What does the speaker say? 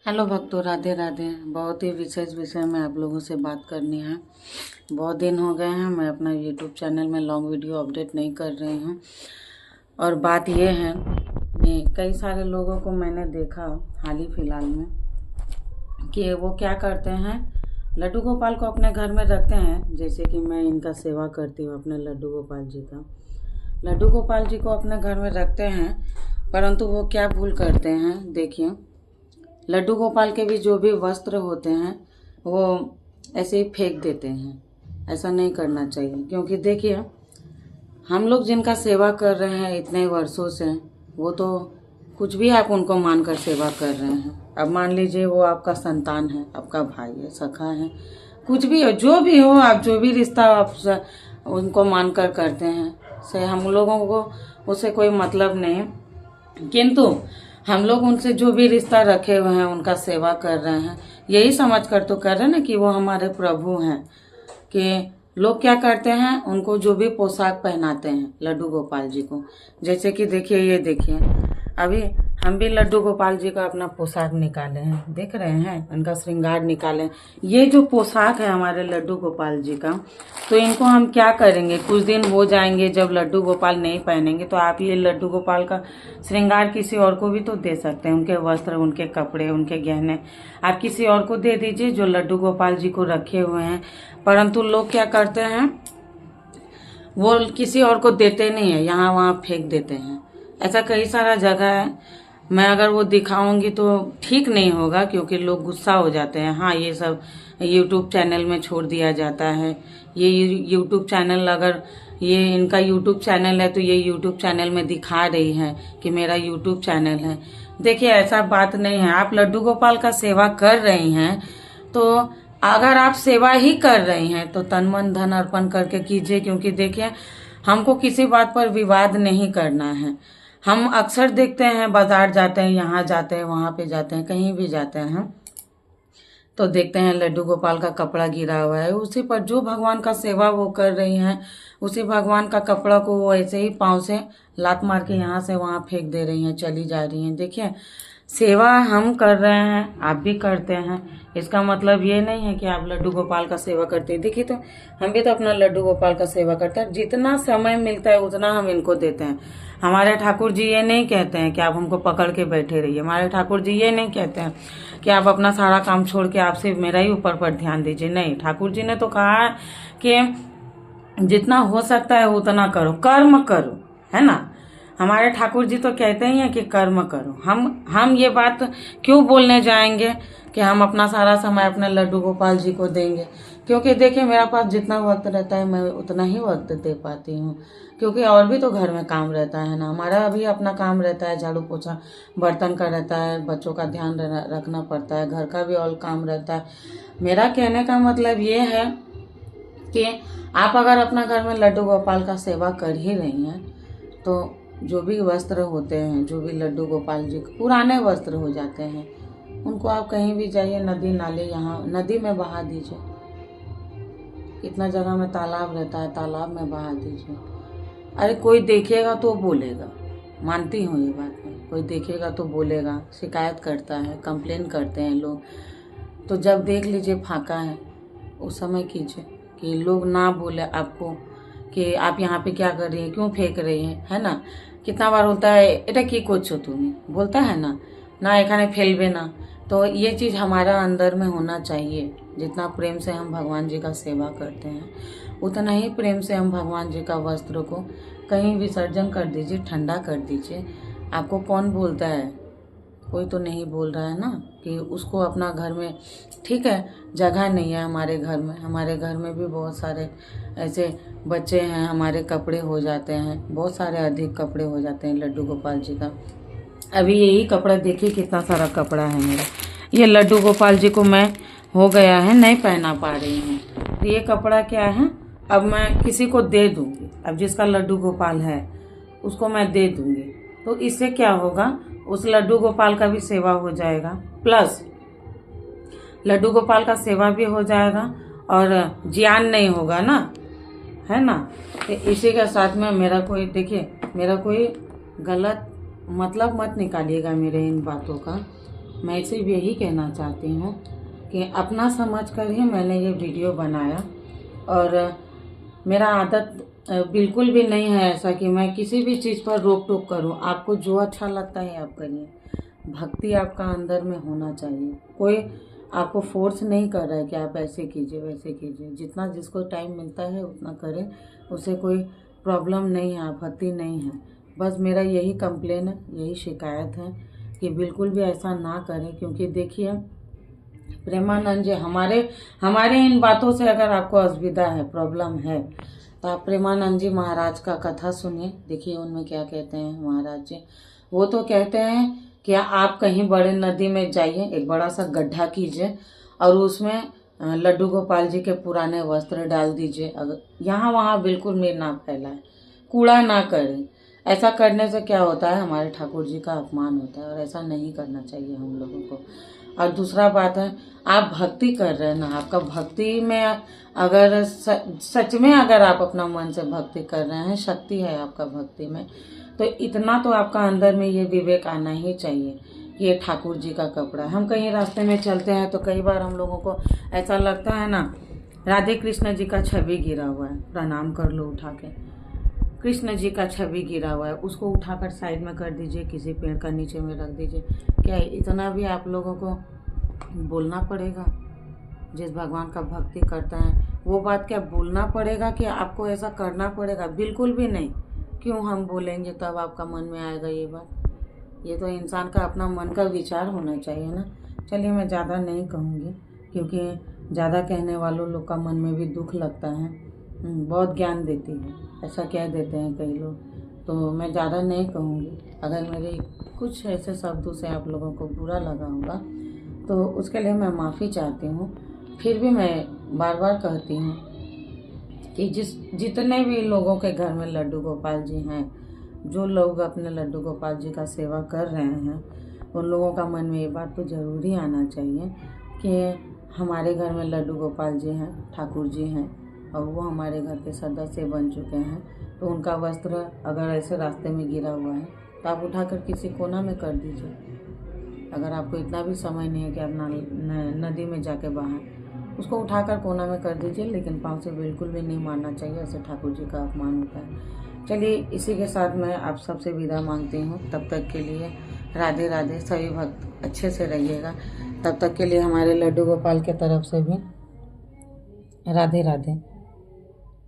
Hello भक्तों, राधे राधे। बहुत ही विशेष विषय में आप लोगों से बात करनी है। बहुत दिन हो गए हैं मैं अपना यूट्यूब चैनल में लॉन्ग वीडियो अपडेट नहीं कर रही हूँ। और बात ये है कि कई सारे लोगों को मैंने देखा हाल ही फिलहाल में कि वो क्या करते हैं, लड्डू गोपाल को अपने घर में रखते हैं। जैसे कि मैं इनका सेवा करती हूँ, अपने लड्डू गोपाल जी का। लड्डू गोपाल जी को अपने घर में रखते हैं, परंतु वो क्या भूल करते हैं। देखिए, लड्डू गोपाल के भी जो भी वस्त्र होते हैं वो ऐसे ही फेंक देते हैं। ऐसा नहीं करना चाहिए, क्योंकि देखिए, हम लोग जिनका सेवा कर रहे हैं इतने वर्षों से, वो तो कुछ भी आप उनको मानकर सेवा कर रहे हैं। अब मान लीजिए वो आपका संतान है, आपका भाई है, सखा है, कुछ भी हो, जो भी हो, आप जो भी रिश्ता आप उनको मानकर करते हैं, से हम लोगों को उससे कोई मतलब नहीं। किंतु हम लोग उनसे जो भी रिश्ता रखे हुए हैं, उनका सेवा कर रहे हैं, यही समझ कर तो कर रहे हैं ना कि वो हमारे प्रभु हैं। कि लोग क्या करते हैं, उनको जो भी पोशाक पहनाते हैं लड्डू गोपाल जी को। जैसे कि देखिए, ये देखिए, अभी हम भी लड्डू गोपाल जी का अपना पोशाक निकाले हैं, देख रहे हैं, उनका श्रृंगार निकाले हैं। ये जो पोशाक है हमारे लड्डू गोपाल जी का, तो इनको हम क्या करेंगे, कुछ दिन हो जाएंगे जब लड्डू गोपाल नहीं पहनेंगे, तो आप ये लड्डू गोपाल का श्रृंगार किसी और को भी तो दे सकते हैं। उनके वस्त्र, उनके कपड़े, उनके गहने आप किसी और को दे दीजिए जो लड्डू गोपाल जी को रखे हुए हैं। परंतु लोग क्या करते हैं, वो किसी और को देते नहीं है, यहाँ वहाँ फेंक देते हैं। ऐसा कई सारा जगह है। मैं अगर वो दिखाऊंगी तो ठीक नहीं होगा, क्योंकि लोग गुस्सा हो जाते हैं। हाँ, ये सब यूट्यूब चैनल में छोड़ दिया जाता है। ये यूट्यूब चैनल, अगर ये इनका यूट्यूब चैनल है तो ये यूट्यूब चैनल में दिखा रही है कि मेरा यूट्यूब चैनल है। देखिए, ऐसा बात नहीं है। आप लड्डू गोपाल का सेवा कर रही हैं, तो अगर आप सेवा ही कर रही हैं तो तन मन धन अर्पण करके कीजिए। क्योंकि देखिए, हमको किसी बात पर विवाद नहीं करना है। हम अक्सर देखते हैं, बाजार जाते हैं, यहाँ जाते हैं, वहाँ पे जाते हैं, कहीं भी जाते हैं, तो देखते हैं लड्डू गोपाल का कपड़ा गिरा हुआ है। उसी पर जो भगवान का सेवा वो कर रही हैं, उसी भगवान का कपड़ा को वो ऐसे ही पाँव से लात मार के यहाँ से वहाँ फेंक दे रही हैं, चली जा रही हैं। देखिए, सेवा हम कर रहे हैं, आप भी करते हैं। इसका मतलब ये नहीं है कि आप लड्डू गोपाल का सेवा करते हैं। देखिए, तो हम भी तो अपना लड्डू गोपाल का सेवा करते हैं। जितना समय मिलता है उतना हम इनको देते हैं। हमारे ठाकुर जी ये नहीं कहते हैं कि आप हमको पकड़ के बैठे रहिए। हमारे ठाकुर जी ये नहीं कहते हैं कि आप अपना सारा काम छोड़ के आप सिर्फ मेरा ही ऊपर पर ध्यान दीजिए। नहीं, ठाकुर जी ने तो कहा है कि जितना हो सकता है उतना करो, कर्म करो, है ना। हमारे ठाकुर जी तो कहते ही हैं कि कर्म करो। हम ये बात क्यों बोलने जाएंगे कि हम अपना सारा समय अपने लड्डू गोपाल जी को देंगे। क्योंकि देखिए, मेरा पास जितना वक्त रहता है मैं उतना ही वक्त दे पाती हूँ। क्योंकि और भी तो घर में काम रहता है ना, हमारा भी अपना काम रहता है, झाड़ू पोछा बर्तन का रहता है, बच्चों का ध्यान रखना पड़ता है, घर का भी और काम रहता है। मेरा कहने का मतलब ये है कि आप अगर अपना घर में लड्डू गोपाल का सेवा कर ही रही हैं, तो जो भी वस्त्र होते हैं, जो भी लड्डू गोपाल जी के पुराने वस्त्र हो जाते हैं, उनको आप कहीं भी जाइए, नदी नाले, यहाँ नदी में बहा दीजिए। कितना जगह में तालाब रहता है, तालाब में बहा दीजिए। अरे कोई देखेगा तो बोलेगा, मानती हूँ ये बात में, कोई देखेगा तो बोलेगा, शिकायत करता है, कंप्लेन करते हैं लोग। तो जब देख लीजिए फाका है, उस समय कीजिए कि लोग ना बोले आपको कि आप यहाँ पे क्या कर रही है, क्यों फेंक रही है ना। कितना बार होता है, एटा की कोच तुम्हें बोलता है ना एखाने फैलबे ना। तो ये चीज़ हमारा अंदर में होना चाहिए। जितना प्रेम से हम भगवान जी का सेवा करते हैं, उतना ही प्रेम से हम भगवान जी का वस्त्र को कहीं विसर्जन कर दीजिए, ठंडा कर दीजिए। आपको कौन बोलता है, कोई तो नहीं बोल रहा है ना कि उसको अपना घर में, ठीक है, जगह नहीं है हमारे घर में भी बहुत सारे ऐसे बच्चे हैं, हमारे कपड़े हो जाते हैं, बहुत सारे अधिक कपड़े हो जाते हैं लड्डू गोपाल जी का। अभी यही कपड़ा देखिए, कितना सारा कपड़ा है मेरा। ये लड्डू गोपाल जी को मैं हो गया है नहीं पहना पा रही हूँ, तो ये कपड़ा क्या है, अब मैं किसी को दे दूंगी। अब जिसका लड्डू गोपाल है उसको मैं दे दूंगी, तो इससे क्या होगा, उस लड्डू गोपाल का भी सेवा हो जाएगा, प्लस लड्डू गोपाल का सेवा भी हो जाएगा और ज्ञान नहीं होगा ना, है ना। तो इसी के साथ में मेरा कोई, देखिए, मेरा कोई गलत मतलब मत निकालिएगा मेरे इन बातों का। मैं सिर्फ यही कहना चाहती हूँ कि अपना समझ कर ही मैंने ये वीडियो बनाया। और मेरा आदत बिल्कुल भी नहीं है ऐसा कि मैं किसी भी चीज़ पर रोक टोक करूँ। आपको जो अच्छा लगता है आप करिए। भक्ति आपका अंदर में होना चाहिए। कोई आपको फोर्स नहीं कर रहा है कि आप ऐसे कीजिए वैसे कीजिए। जितना जिसको टाइम मिलता है उतना करें, उसे कोई प्रॉब्लम नहीं है, आपत्ति नहीं है। बस मेरा यही कंप्लेन है, यही शिकायत है कि बिल्कुल भी ऐसा ना करें। क्योंकि देखिए प्रेमानंद जी, हमारे इन बातों से अगर आपको असुविधा है, प्रॉब्लम है, तो आप प्रेमानंद जी महाराज का कथा सुनिए। देखिए उनमें क्या कहते हैं महाराज जी। वो तो कहते हैं कि आप कहीं बड़े नदी में जाइए, एक बड़ा सा गड्ढा कीजिए और उसमें लड्डू गोपाल जी के पुराने वस्त्र डाल दीजिए। अगर यहाँ वहाँ बिल्कुल में ना फैलाए, कूड़ा ना करें। ऐसा करने से क्या होता है, हमारे ठाकुर जी का अपमान होता है और ऐसा नहीं करना चाहिए हम लोगों को। और दूसरा बात है, आप भक्ति कर रहे हैं ना, आपका भक्ति में अगर सच में अगर आप अपना मन से भक्ति कर रहे हैं, शक्ति है आपका भक्ति में, तो इतना तो आपका अंदर में ये विवेक आना ही चाहिए कि ये ठाकुर जी का कपड़ा है। हम कहीं रास्ते में चलते हैं तो कई बार हम लोगों को ऐसा लगता है ना, राधे कृष्ण जी का छवि गिरा हुआ है, प्रणाम कर लो उठा के। कृष्ण जी का छवि गिरा हुआ है, उसको उठाकर साइड में कर दीजिए, किसी पेड़ का नीचे में रख दीजिए। क्या इतना भी आप लोगों को बोलना पड़ेगा? जिस भगवान का भक्ति करता है वो बात क्या बोलना पड़ेगा कि आपको ऐसा करना पड़ेगा? बिल्कुल भी नहीं। क्यों हम बोलेंगे तब आपका मन में आएगा ये बात? ये तो इंसान का अपना मन का विचार होना चाहिए ना। चलिए मैं ज़्यादा नहीं कहूँगी, क्योंकि ज़्यादा कहने वालों लोग का मन में भी दुख लगता है। बहुत ज्ञान देती है, ऐसा कह देते हैं कई लोग। तो मैं ज़्यादा नहीं कहूँगी। अगर मेरे कुछ ऐसे शब्दों से आप लोगों को बुरा लगा होगा तो उसके लिए मैं माफ़ी चाहती हूँ। फिर भी मैं बार बार कहती हूँ कि जितने भी लोगों के घर में लड्डू गोपाल जी हैं, जो लोग अपने लड्डू गोपाल जी का सेवा कर रहे हैं, उन लोगों का मन में ये बात तो ज़रूरी आना चाहिए कि हमारे घर में लड्डू गोपाल जी हैं, ठाकुर जी हैं और वो हमारे घर के सदस्य बन चुके हैं। तो उनका वस्त्र अगर ऐसे रास्ते में गिरा हुआ है तो आप उठाकर किसी कोना में कर दीजिए। अगर आपको इतना भी समय नहीं है कि आप नदी में जाके बहाएं, उसको उठाकर कोना में कर दीजिए। लेकिन पाँव से बिल्कुल भी नहीं मारना चाहिए, ऐसे ठाकुर जी का अपमान होता है। चलिए इसी के साथ मैं आप सबसे विदा मांगती हूँ। तब तक के लिए राधे राधे। सभी भक्त अच्छे से रहिएगा। तब तक के लिए हमारे लड्डू गोपाल के तरफ से भी राधे राधे।